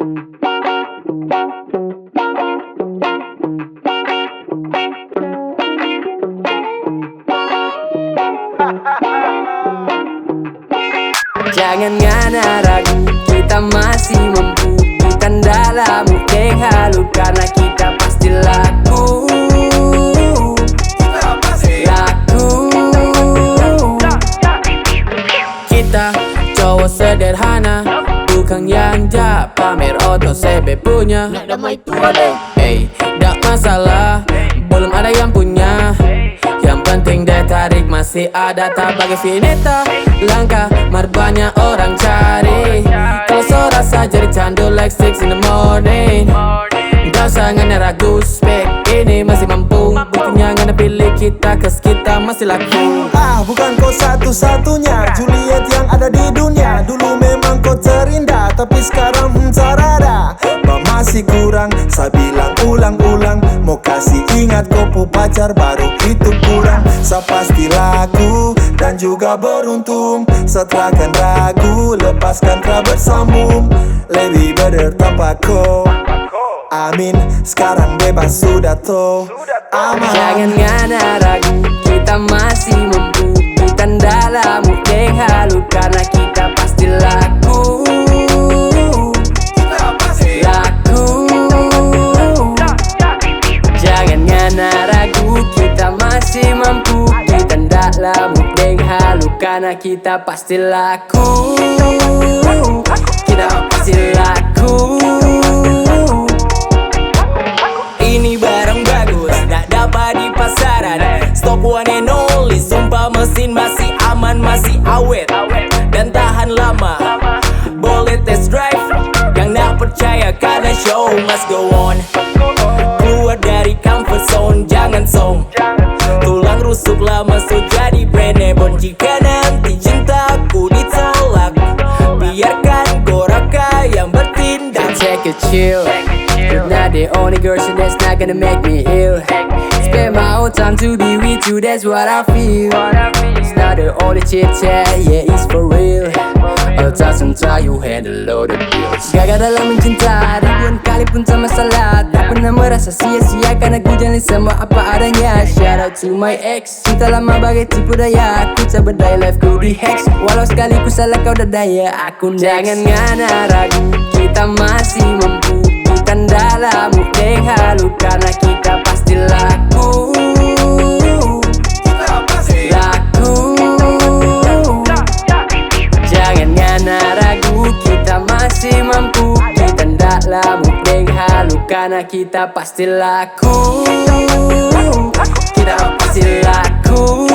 Jangan ngana ragu, kita masih mampu. Bukan dalam yang halu, karena kita pasti laku. Kita cowok sederhana, bukan yang jak pamer otot sebe punya. Nak damai tua deh. Hey, dak masalah, belum ada yang punya. Yang penting daya tarik masih ada, tak bagi Vineta. Langkah mar banyak orang cari. Kalau so rasa jadi candu like 6 in the morning. Gak usah ngana ragu, spek ini masih mampu. Buktinya ngana pilih kita, kes kita masih laku. Bukan kau satu-satunya Juliet yang ada di dunia. Dulu memang kau terindah, tapi sekarang carada. Masih kurang, saya bilang ulang-ulang. Mau kasih ingat kau pu pacar baru itu kurang. Saya pasti laku dan juga beruntung. Setelahkan ragu, lepaskan kera bersambung. Lebih better tanpa kau. Amin, sekarang bebas sudah toh. Aman. Jangan ngana ragu, kita masih mampu. Bukan dalam yang halu, karena kita pasti laku. Laku. Jangan ngana ragu, kita masih mampu. Bukan dalam yang halu, karena kita pasti laku. Kita pasti laku. Ini barang bagus, tak dapat di pasaran. Stok one and only, sumpah mesin masih aman, masih awet dan tahan lama. Boleh test drive, yang tak percaya karena show must go on. Keluar dari comfort zone, jangan song. Tulang rusuk lama so jadi brand nebon. Jika nanti cintaku ditolak, biarkan Goraka yang bertindak. Take a chill, you're not the only girl, so that's not gonna make me ill. Spend my whole time to be with you, that's what I feel. It's not the only chit chat, yeah it's for real. All time sometimes you handle all the bills. Gagal dalam mencinta, ribuan kali pun sama salah. Tak pernah merasa sia-sia karena ku jalani semua apa adanya. Shout out to my ex, cinta lama bagai tipu daya. Aku tak berdaya, life ku di hex. Walau sekali ku salah kau dah daya, aku next. Jangan ngana ragu, kita masih mampu. Bukan dalam yang halu, karena kita pasti laku. Laku. Jangan ngana ragu, kita masih mampu. Bukan dalam yang halu, karena kita pasti laku. Kita pasti laku.